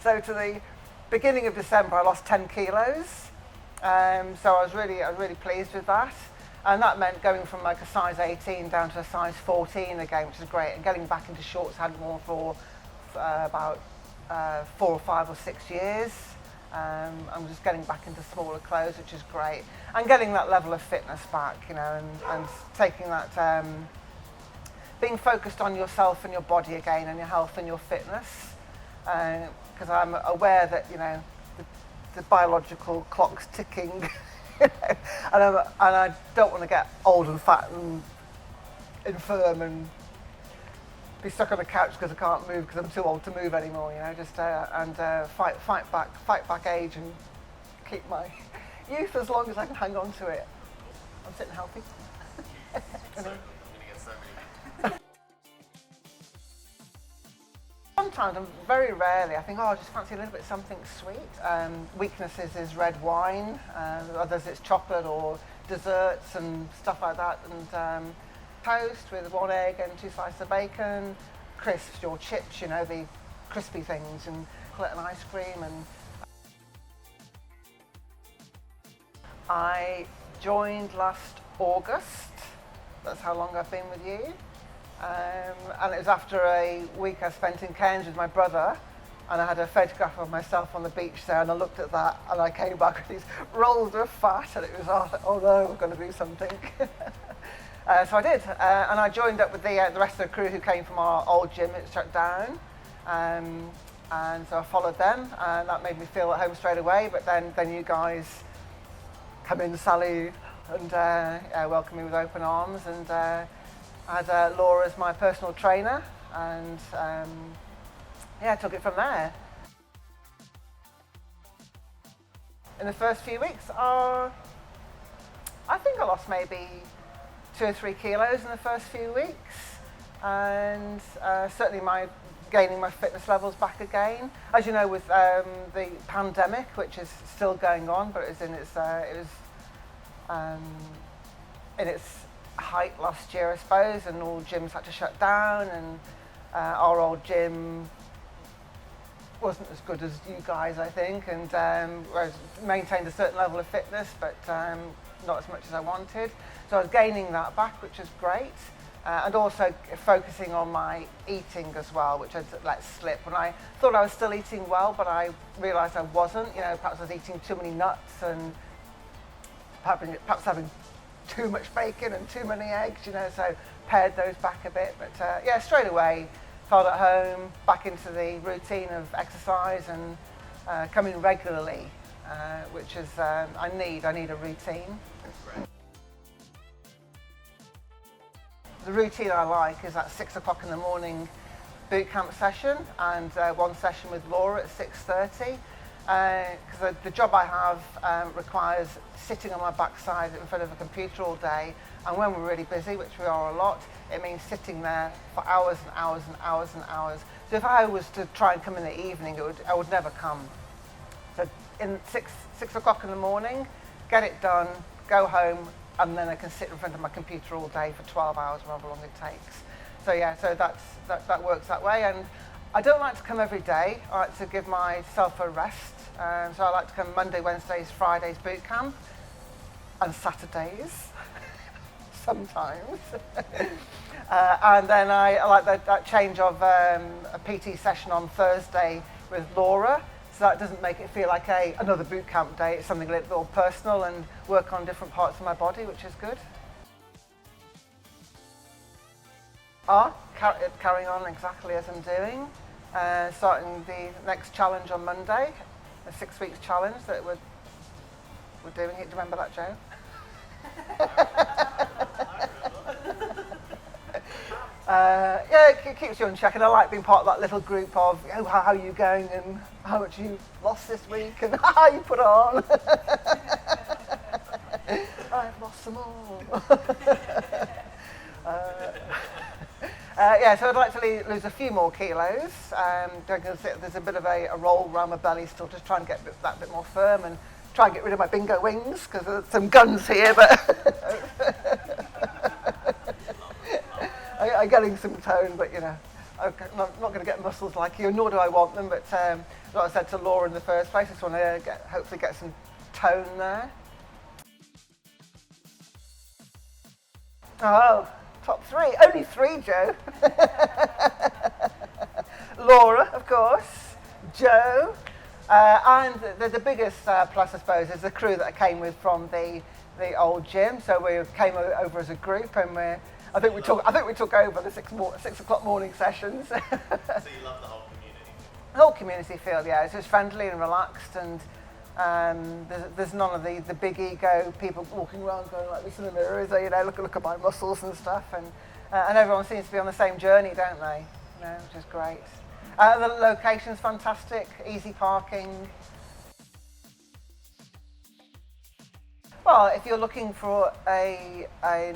So to the beginning of December, I lost 10 kilos. So I was really pleased with that. And that meant going from like a size 18 down to a size 14 again, which is great. And getting back into shorts, I hadn't worn for about 4 or 5 or 6 years. I'm just getting back into smaller clothes, which is great. And getting that level of fitness back, you know, and taking that, being focused on yourself and your body again, and your health and your fitness. Because I'm aware that, you know, the biological clock's ticking, you know, and I don't want to get old and fat and infirm and be stuck on a couch because I can't move because I'm too old to move anymore, you know. Just fight back age and keep my youth as long as I can hang on to it. I'm sitting healthy. You know. Sometimes, and very rarely, I think, I just fancy a little bit something sweet. Weaknesses is red wine, others it's chocolate or desserts and stuff like that. And toast with 1 egg and 2 slices of bacon, crisps, your chips, you know, the crispy things, and chocolate and ice cream. And I joined last August. That's how long I've been with you. And it was after a week I spent in Cairns with my brother, and I had a photograph of myself on the beach there, and I looked at that and I came back with these rolls of fat, and it was, oh no, we're going to do something. So I did, and I joined up with the rest of the crew who came from our old gym. It shut down, and so I followed them, and that made me feel at home straight away. But then you guys come in, Sally, and welcome me with open arms, and I had Laura as my personal trainer, and I took it from there. In the first few weeks, I think I lost maybe 2 or 3 kilos in the first few weeks, and certainly gaining my fitness levels back again. As you know, with the pandemic, which is still going on, but it was in its height last year, I suppose, and all gyms had to shut down, and our old gym wasn't as good as you guys, I think, and maintained a certain level of fitness, but not as much as I wanted. So I was gaining that back, which is great, and also focusing on my eating as well, which I'd let slip. And I thought I was still eating well, but I realised I wasn't. You know, perhaps I was eating too many nuts, and perhaps having too much bacon and too many eggs, you know, so pared those back a bit. But straight away, felt at home, back into the routine of exercise and coming regularly, which is, I need a routine. The routine I like is that 6 o'clock in the morning boot camp session, and one session with Laura at 6:30. Because the job I have requires sitting on my backside in front of a computer all day, and when we're really busy, which we are a lot, it means sitting there for hours and hours and hours and hours. So if I was to try and come in the evening, I would never come. So in 6 o'clock in the morning, get it done, go home, and then I can sit in front of my computer all day for 12 hours, however long it takes. So that works that way. And I don't like to come every day. I like to give myself a rest. So I like to come Monday, Wednesdays, Fridays boot camp, and Saturdays sometimes. And then I like that change of a PT session on Thursday with Laura, so that doesn't make it feel like another boot camp day. It's something a little bit more personal and work on different parts of my body, which is good. Carrying on exactly as I'm doing, starting the next challenge on Monday, a 6 weeks challenge that we're doing it. Do you remember that, Joe? It keeps you on check, and I like being part of that little group of how are you going and how much you lost this week and how you put on. I've lost some more. So I'd like to lose a few more kilos. There's a bit of a roll around my belly still, just trying to get that bit more firm and try and get rid of my bingo wings, because there's some guns here, but I'm getting some tone, but you know, not going to get muscles like you, nor do I want them, but like I said to Laura in the first place, I just want to hopefully get some tone there. Oh, top three. Only three, Joe. Laura, of course, Joe, and the biggest plus, I suppose, is the crew that I came with from the old gym. So we came over as a group, and I think we took over the 6 o'clock morning sessions. So you love the whole community? The whole community feel, yeah, it's just friendly and relaxed, and there's none of the big ego people walking around going like this in the mirror, is there? You know, look at my muscles and stuff, and everyone seems to be on the same journey, don't they? You know, which is great. The location's fantastic, easy parking. Well, if you're looking for a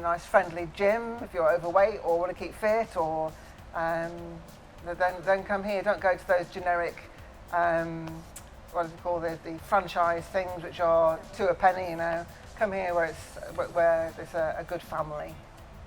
nice friendly gym, if you're overweight or want to keep fit, or then come here. Don't go to those generic, what do you call the franchise things, which are 2 a penny. You know, come here where it's a good family.